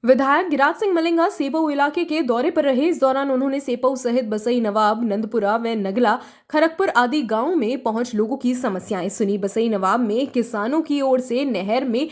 विधायक गिरिराज सिंह मलिंगा सेपऊ इलाके के दौरे पर रहे। इस दौरान उन्होंने सेपऊ सहित बसई नवाब, नंदपुरा व नगला, खरगपुर आदि गांवों में पहुंच लोगों की समस्याएं सुनी। बसई नवाब में किसानों की ओर से नहर में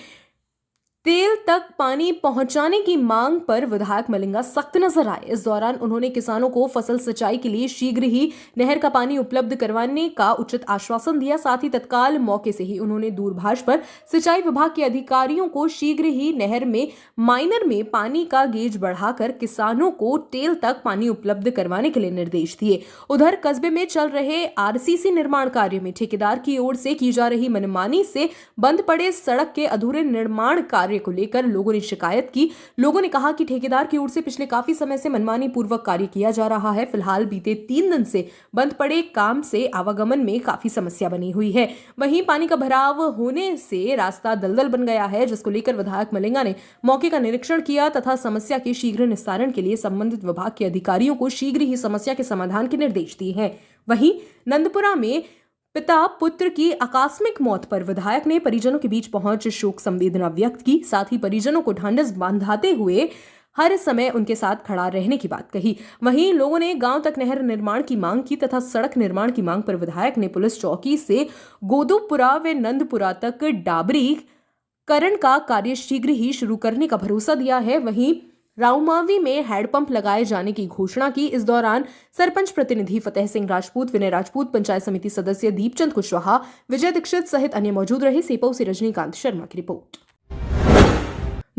तेल तक पानी पहुंचाने की मांग पर विधायक मलिंगा सख्त नजर आए। इस दौरान उन्होंने किसानों को फसल सिंचाई के लिए शीघ्र ही नहर का पानी उपलब्ध करवाने का उचित आश्वासन दिया। साथ ही तत्काल मौके से ही उन्होंने दूरभाष पर सिंचाई विभाग के अधिकारियों को शीघ्र ही नहर में माइनर में पानी का गेज बढ़ाकर किसानों को टेल तक पानी उपलब्ध करवाने के लिए निर्देश दिए। उधर कस्बे में चल रहे आरसीसी निर्माण कार्य में ठेकेदार की ओर से की जा रही मनमानी से बंद पड़े सड़क के अधूरे निर्माण कार्य को लेकर लोगों ने शिकायत की। लोगों ने कहा कि ठेकेदार की ओर से पिछले काफी समय से मनमानी पूर्वक कार्य किया जा रहा है। फिलहाल बीते 3 दिन से बंद पड़े काम से आवागमन में काफी समस्या बनी हुई है। वहीं पानी का भराव होने से रास्ता दलदल बन गया है, जिसको लेकर विधायक मलिंगा ने मौके का निरीक्षण किया तथा समस्या के शीघ्र निस्तारण के लिए संबंधित विभाग के अधिकारियों को शीघ्र ही समस्या के समाधान के निर्देश दिए हैं। वहीं नंदपुरा में पिता पुत्र की आकस्मिक मौत पर विधायक ने परिजनों के बीच पहुंच शोक संवेदना व्यक्त की। साथ ही परिजनों को ढांढस बांधाते हुए हर समय उनके साथ खड़ा रहने की बात कही। वहीं लोगों ने गांव तक नहर निर्माण की मांग की तथा सड़क निर्माण की मांग पर विधायक ने पुलिस चौकी से गोदूपुरा व नंदपुरा तक डाबरीकरण का कार्य शीघ्र ही शुरू करने का भरोसा दिया है। वहीं राउमावी में हैंडपंप लगाए जाने की घोषणा की। इस दौरान सरपंच प्रतिनिधि फतेह सिंह राजपूत, विनय राजपूत, पंचायत समिति सदस्य दीपचंद कुशवाहा, विजय दीक्षित सहित अन्य मौजूद रहे। सेपऊ से रजनीकांत शर्मा की रिपोर्ट।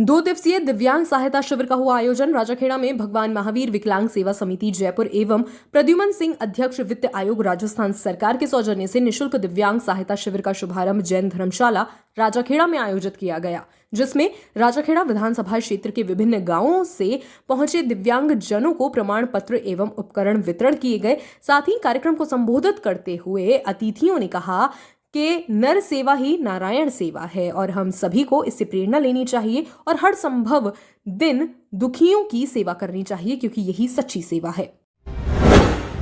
2 दिवसीय दिव्यांग सहायता शिविर का हुआ आयोजन। राजाखेड़ा में भगवान महावीर विकलांग सेवा समिति जयपुर एवं प्रद्युमन सिंह अध्यक्ष वित्त आयोग राजस्थान सरकार के सौजन्य से निःशुल्क दिव्यांग सहायता शिविर का शुभारंभ जैन धर्मशाला राजाखेड़ा में आयोजित किया गया, जिसमें राजाखेड़ा विधानसभा क्षेत्र के विभिन्न गांवों से पहुंचे दिव्यांग जनों को प्रमाण पत्र एवं उपकरण वितरण किए गए। साथ ही कार्यक्रम को संबोधित करते हुए अतिथियों ने कहा कि नर सेवा ही नारायण सेवा है और हम सभी को इससे प्रेरणा लेनी चाहिए और हर संभव दिन दुखियों की सेवा करनी चाहिए, क्योंकि यही सच्ची सेवा है।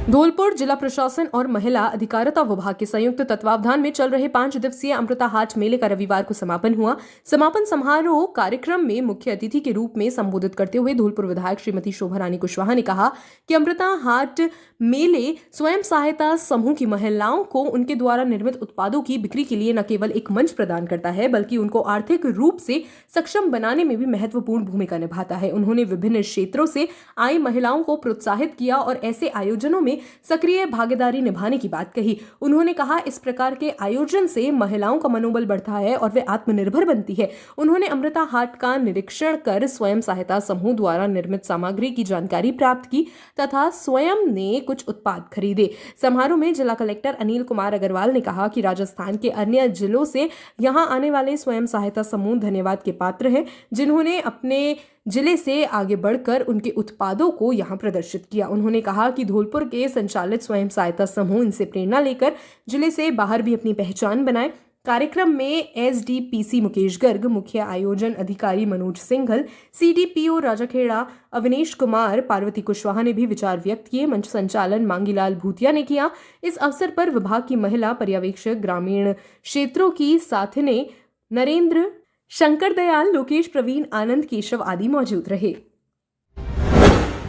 धौलपुर जिला प्रशासन और महिला अधिकारिता विभाग के संयुक्त तत्वावधान में चल रहे 5 दिवसीय अमृता हाट मेले का रविवार को समापन हुआ। समापन समारोह कार्यक्रम में मुख्य अतिथि के रूप में संबोधित करते हुए धौलपुर विधायक श्रीमती शोभा रानी कुशवाहा ने कहा कि अमृता हाट मेले स्वयं सहायता समूह की महिलाओं को उनके द्वारा निर्मित उत्पादों की बिक्री के लिए न केवल एक मंच प्रदान करता है, बल्कि उनको आर्थिक रूप से सक्षम बनाने में भी महत्वपूर्ण भूमिका निभाता है। उन्होंने विभिन्न क्षेत्रों से आई महिलाओं को प्रोत्साहित किया और ऐसे आयोजनों में सक्रिय भागीदारी निभाने की बात कही। उन्होंने कहा इस प्रकार के आयोजन से महिलाओं का मनोबल बढ़ता है और वे आत्मनिर्भर बनती है। उन्होंने अमृता हाट का निरीक्षण कर स्वयं सहायता समूह द्वारा निर्मित सामग्री की जानकारी प्राप्त की तथा स्वयं ने कुछ उत्पाद खरीदे। समारोह में जिला कलेक्टर अनिल कुमार अग्रवाल ने कहा कि राजस्थान के अन्य जिलों से यहां आने वाले स्वयं सहायता समूह धन्यवाद के पात्र हैं, जिन्होंने अपने जिले से आगे बढ़कर उनके उत्पादों को यहां प्रदर्शित किया। उन्होंने कहा कि धौलपुर के संचालित स्वयं सहायता समूह इनसे प्रेरणा लेकर जिले से बाहर भी अपनी पहचान बनाए। कार्यक्रम में एसडीपीसी मुकेश गर्ग, मुख्य आयोजन अधिकारी मनोज सिंघल, सीडीपीओ राजाखेड़ा अविनेश कुमार, पार्वती कुशवाहा ने भी विचार व्यक्त किए। मंच संचालन मांगीलाल भूतिया ने किया। इस अवसर पर विभाग की महिला पर्यवेक्षक, ग्रामीण क्षेत्रों की साथने नरेंद्र, शंकर दयाल, लोकेश, प्रवीण, आनंद, केशव आदि मौजूद रहे।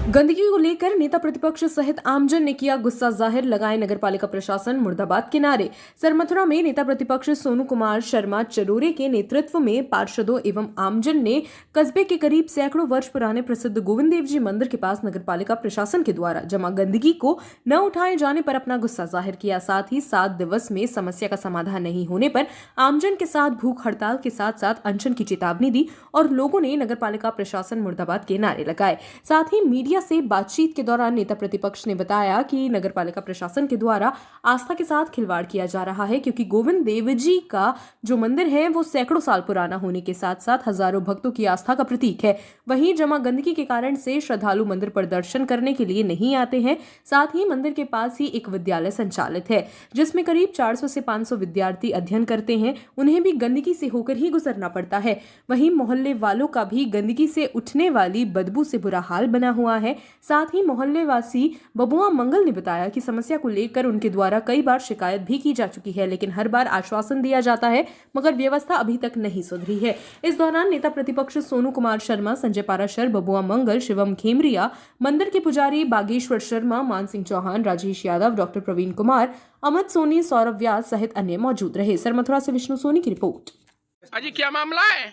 गंदगी को लेकर नेता प्रतिपक्ष सहित आमजन ने किया गुस्सा जाहिर, लगाए नगरपालिका प्रशासन मुर्दाबाद के नारे। सरमथुरा में नेता प्रतिपक्ष सोनू कुमार शर्मा चरोरे के नेतृत्व में पार्षदों एवं आमजन ने कस्बे के करीब सैकड़ों वर्ष पुराने प्रसिद्ध गोविंद देव जी मंदिर के पास नगरपालिका प्रशासन के द्वारा जमा गंदगी को न उठाए जाने पर अपना गुस्सा जाहिर किया। साथ ही 7 दिवस में समस्या का समाधान नहीं होने पर आमजन के साथ भूख हड़ताल के साथ साथ अनशन की चेतावनी दी और लोगों ने नगरपालिका प्रशासन मुर्दाबाद के नारे लगाए। साथ ही मीडिया से बातचीत के दौरान नेता प्रतिपक्ष ने बताया कि नगरपालिका प्रशासन के द्वारा आस्था के साथ खिलवाड़ किया जा रहा है, क्योंकि गोविंद देव जी का जो मंदिर है वो सैकड़ों साल पुराना होने के साथ साथ हजारों भक्तों की आस्था का प्रतीक है। वहीं जमा गंदगी के कारण से श्रद्धालु मंदिर पर दर्शन करने के लिए नहीं आते हैं। साथ ही मंदिर के पास ही एक विद्यालय संचालित है, जिसमें करीब 400 से 500 विद्यार्थी अध्ययन करते हैं। उन्हें भी गंदगी से होकर ही गुजरना पड़ता है। वहीं मोहल्ले वालों का भी गंदगी से उठने वाली बदबू से बुरा हाल बना हुआ है। है। साथ ही मोहल्ले वासी बबुआ मंगल ने बताया कि समस्या को लेकर उनके द्वारा कई बार शिकायत भी की जा चुकी है, लेकिन हर बार आश्वासन दिया जाता है मगर व्यवस्था अभी तक नहीं सुधरी है। इस दौरान नेता प्रतिपक्ष सोनू कुमार शर्मा, संजय पाराशर, बबुआ मंगल, शिवम खेमरिया, मंदिर के पुजारी बागेश्वर शर्मा, मानसिंह चौहान, राजेश यादव, डॉक्टर प्रवीण कुमार, अमित सोनी, सौरभ व्यास सहित अन्य मौजूद रहे। सरमथुरा से विष्णु सोनी की रिपोर्ट। अजी क्या मामला है?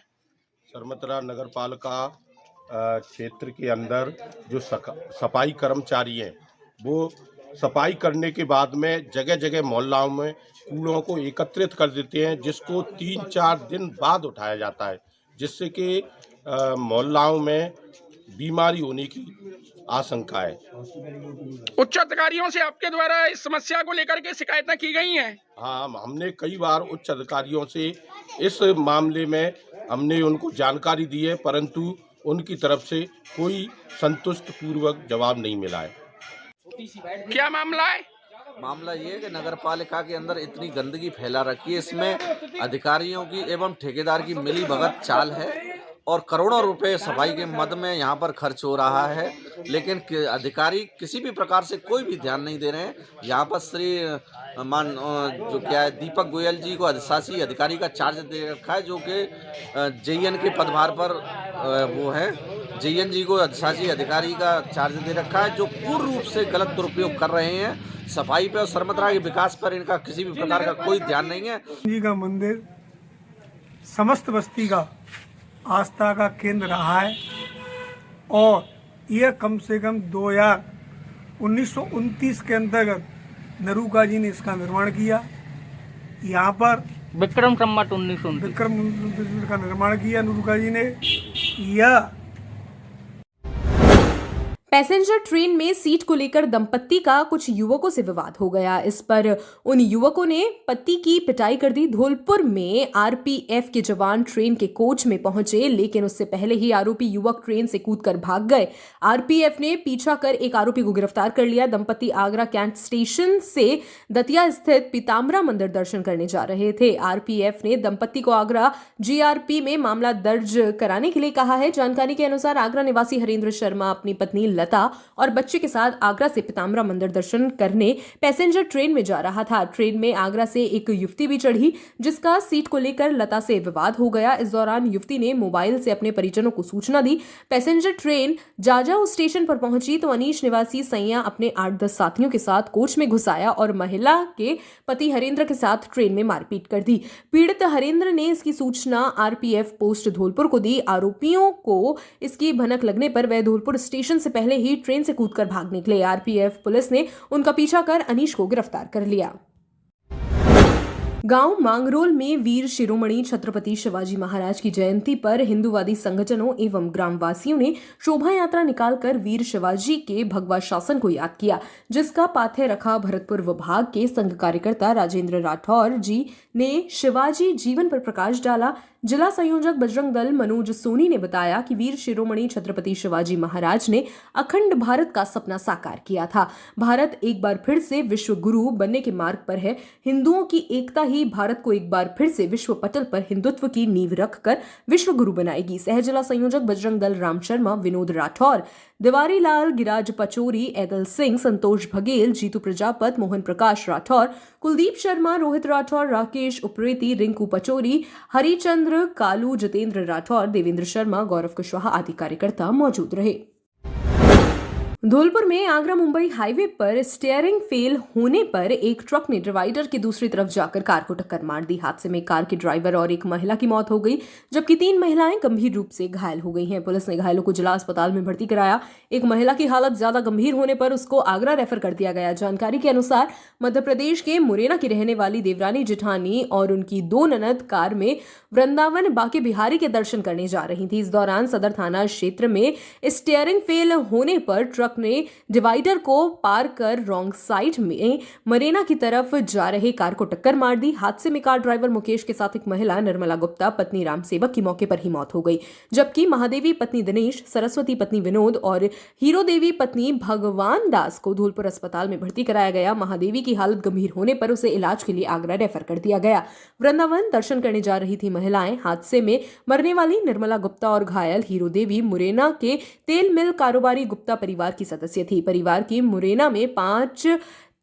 सरमथुरा नगर पालिका क्षेत्र के अंदर जो सफाई कर्मचारी हैं वो सफाई करने के बाद में जगह जगह मोहल्लाओं में कूड़ों को एकत्रित कर देते हैं, जिसको 3-4 दिन बाद उठाया जाता है, जिससे कि मोहल्लाओं में बीमारी होने की आशंका है। उच्च अधिकारियों से आपके द्वारा इस समस्या को लेकर के शिकायतें की गई हैं? हाँ, हमने कई बार उच्च अधिकारियों से इस मामले में हमने उनको जानकारी दी है, परंतु उनकी तरफ से कोई संतुष्ट पूर्वक जवाब नहीं मिला है। क्या मामला है? मामला ये है कि नगर पालिका के अंदर इतनी गंदगी फैला रखी है, इसमें अधिकारियों की एवं ठेकेदार की मिली भगत चाल है और करोड़ों रुपए सफाई के मद में यहाँ पर खर्च हो रहा है, लेकिन अधिकारी किसी भी प्रकार से कोई भी ध्यान नहीं दे रहे हैं। यहाँ पर जो क्या है दीपक गोयल जी को अधिशासी अधिकारी का चार्ज दे रखा है, जो कि जेईएन के पदभार पर वो है। जेईएन जी को अधिशासी अधिकारी का चार्ज दे रखा है, जो पूर्ण रूप से गलत दुरुपयोग कर रहे हैं सफाई पे और सरमथुरा के विकास पर इनका किसी भी प्रकार का कोई ध्यान नहीं है। जी का मंदिर समस्त बस्ती का आस्था का केंद्र रहा है और यह कम से कम 1929 के अंतर्गत नरूका जी ने इसका निर्माण किया। यहाँ पर विक्रम संवत 1929 का निर्माण किया नरूका जी ने। यह पैसेंजर ट्रेन में सीट को लेकर दंपत्ति का कुछ युवकों से विवाद हो गया। इस पर उन युवकों ने पति की पिटाई कर दी। धौलपुर में आरपीएफ के जवान ट्रेन के कोच में पहुंचे, लेकिन उससे पहले ही आरोपी युवक ट्रेन से कूदकर भाग गए। आरपीएफ ने पीछा कर एक आरोपी को गिरफ्तार कर लिया। दंपत्ति आगरा कैंट स्टेशन से दतिया स्थित पीताम्बरा मंदिर दर्शन करने जा रहे थे। आरपीएफ ने दंपत्ति को आगरा जीआरपी में मामला दर्ज कराने के लिए कहा है। जानकारी के अनुसार आगरा निवासी हरेंद्र शर्मा अपनी पत्नी लता और बच्चे के साथ आगरा से पीताम्बरा मंदिर दर्शन करने पैसेंजर ट्रेन में जा रहा था। ट्रेन में आगरा से एक युवती भी चढ़ी, जिसका सीट को लेकर लता से विवाद हो गया। इस दौरान युवती ने मोबाइल से अपने परिजनों को सूचना दी। पैसेंजर ट्रेन जाजाऊ स्टेशन पर पहुंची तो अनीश निवासी सैया अपने 8-10 साथियों के साथ कोच में घुस आया और महिला के पति हरेंद्र के साथ ट्रेन में मारपीट कर दी। पीड़ित हरेंद्र ने इसकी सूचना आरपीएफ पोस्ट धौलपुर को दी। आरोपियों को इसकी भनक लगने पर वह धौलपुर स्टेशन से पहले ही ट्रेन से कूदकर भाग निकले। आरपीएफ पुलिस ने उनका पीछा कर अनीश को गिरफ्तार कर लिया। गांव मांगरोल में वीर शिरोमणि छत्रपति शिवाजी महाराज की जयंती पर हिंदूवादी संगठनों एवं ग्रामवासियों ने शोभा यात्रा निकालकर वीर शिवाजी के भगवा शासन को याद किया, जिसका पाथेय रखा भरतपुर विभाग के संघ कार्यकर्ता राजेंद्र राठौर जी ने शिवाजी जीवन पर प्रकाश डाला। जिला संयोजक बजरंग दल मनोज सोनी ने बताया कि वीर शिरोमणि छत्रपति शिवाजी महाराज ने अखंड भारत का सपना साकार किया था। भारत एक बार फिर से विश्व गुरु बनने के मार्ग पर है। हिंदुओं की एकता ही भारत को एक बार फिर से विश्व पटल पर हिंदुत्व की नींव रखकर विश्व गुरु बनाएगी। सह जिला संयोजक बजरंग दल राम शर्मा, विनोद राठौर, दिवारी लाल, गिराज पचोरी, ऐदल सिंह, संतोष बघेल, जीतू प्रजापत, मोहन प्रकाश राठौर, कुलदीप शर्मा, रोहित राठौर, राकेश उप्रेती, रिंकू पचोरी, हरिचंद्र, कालू, जितेंद्र राठौर, देवेंद्र शर्मा, गौरव कुशवाहा आदि कार्यकर्ता मौजूद रहे। धौलपुर में आगरा मुंबई हाईवे पर स्टीयरिंग फेल होने पर एक ट्रक ने डिवाइडर की दूसरी तरफ जाकर कार को टक्कर मार दी। हादसे में कार के ड्राइवर और एक महिला की मौत हो गई, जबकि 3 महिलाएं गंभीर रूप से घायल हो गई हैं। पुलिस ने घायलों को जिला अस्पताल में भर्ती कराया। एक महिला की हालत ज्यादा गंभीर होने पर उसको आगरा रेफर कर दिया गया। जानकारी के अनुसार मध्य प्रदेश के मुरैना की रहने वाली देवरानी जेठानी और उनकी 2 ननद कार में वृंदावन बाके बिहारी के दर्शन करने जा रही थी। इस दौरान सदर थाना क्षेत्र में स्टीयरिंग फेल होने पर ट्रक ट्रक ने डिवाइडर को पार कर रॉन्ग साइड में मरेना की तरफ जा रहे कार को टक्कर मार दी। हादसे में कार ड्राइवर मुकेश के साथ एक महिला निर्मला गुप्ता पत्नी राम सेवक की मौके पर ही मौत हो गई, जबकि महादेवी पत्नी दिनेश, सरस्वती पत्नी विनोद और हीरो देवी पत्नी भगवान दास को धौलपुर अस्पताल में भर्ती कराया गया। महादेवी की हालत गंभीर होने पर उसे इलाज के लिए आगरा रेफर कर दिया गया। वृंदावन दर्शन करने जा रही थी महिलाएं। हादसे में मरने वाली निर्मला गुप्ता और घायल हीरो देवी मुरैना के तेल मिल कारोबारी गुप्ता परिवार की सदस्य थी। परिवार की मुरैना में 5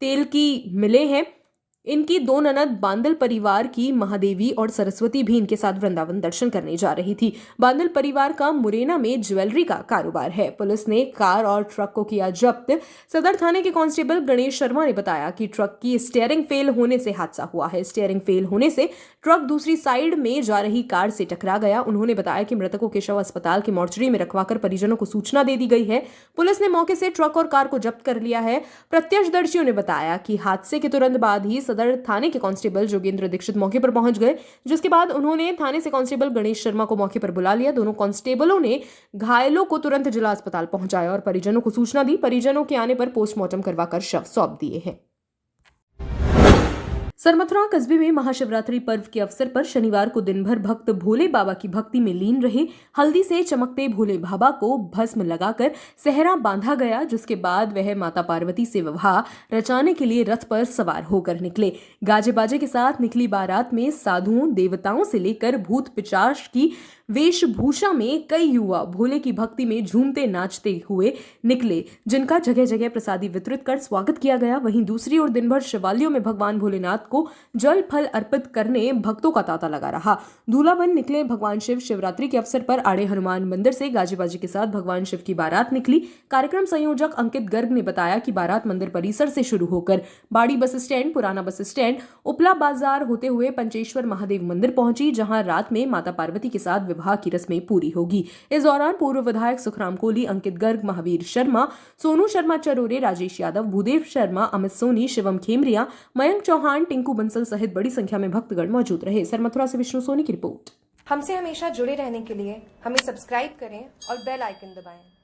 तेल की मिलें हैं। इनकी 2 ननद बांदल परिवार की महादेवी और सरस्वती भी इनके साथ वृंदावन दर्शन करने जा रही थी। बांदल परिवार का मुरैना में ज्वेलरी का कारोबार है। पुलिस ने कार और ट्रक को किया जब्त। सदर थाने के कांस्टेबल गणेश शर्मा ने बताया कि ट्रक की स्टीयरिंग फेल होने से हादसा हुआ है। स्टीयरिंग फेल होने से ट्रक दूसरी साइड में जा रही कार से टकरा गया। उन्होंने बताया कि मृतकों के शव अस्पताल के मोर्चरी में रखवाकर परिजनों को सूचना दे दी गई है। पुलिस ने मौके से ट्रक और कार को जब्त कर लिया है। प्रत्यक्षदर्शियों ने बताया कि हादसे के तुरंत बाद ही सदर थाने के कांस्टेबल जोगेंद्र दीक्षित मौके पर पहुंच गए, जिसके बाद उन्होंने थाने से कांस्टेबल गणेश शर्मा को मौके पर बुला लिया। दोनों कांस्टेबलों ने घायलों को तुरंत जिला अस्पताल पहुंचाया और परिजनों को सूचना दी। परिजनों के आने पर पोस्टमार्टम करवाकर शव सौंप दिए हैं। सरमथुरा कस्बे में महाशिवरात्रि पर्व के अवसर पर शनिवार को दिन भर भक्त भोले बाबा की भक्ति में लीन रहे। हल्दी से चमकते भोले बाबा को भस्म लगाकर सेहरा बांधा गया, जिसके बाद वह माता पार्वती से विवाह रचाने के लिए रथ पर सवार होकर निकले। गाजे बाजे के साथ निकली बारात में साधुओं, देवताओं से लेकर भूत पिशाच की वेशभूषा में कई युवा भोले की भक्ति में झूमते नाचते हुए निकले, जिनका जगह जगह प्रसादी वितरित कर स्वागत किया गया। वहीं दूसरी ओर दिन भर शिवालयों में भगवान भोलेनाथ को जल फल अर्पित करने भक्तों का तांता लगा रहा। दूल्हा-बन निकले भगवान शिव। शिवरात्रि के अवसर पर आड़े हनुमान मंदिर से गाजे बाजे के साथ भगवान शिव की बारात निकली। कार्यक्रम संयोजक अंकित गर्ग ने बताया कि बारात मंदिर परिसर से शुरू होकर बाड़ी बस स्टैंड, पुराना बस स्टैंड, उपला बाजार होते हुए पंचेश्वर महादेव मंदिर पहुंची, जहां रात में माता पार्वती के साथ विवाह की रस्में पूरी होगी। इस दौरान पूर्व विधायक सुखराम कोहली, अंकित गर्ग, महावीर शर्मा, सोनू शर्मा चरोरे, राजेश यादव, भूदेव शर्मा, अमित सोनी, शिवम खेमरिया, मयंक चौहान, टिंकू बंसल सहित बड़ी संख्या में भक्तगण मौजूद रहे। सरमथुरा से विष्णु सोनी की रिपोर्ट। हमसे हमेशा जुड़े रहने के लिए हमें सब्सक्राइब करें और बेल आइकन दबाएं।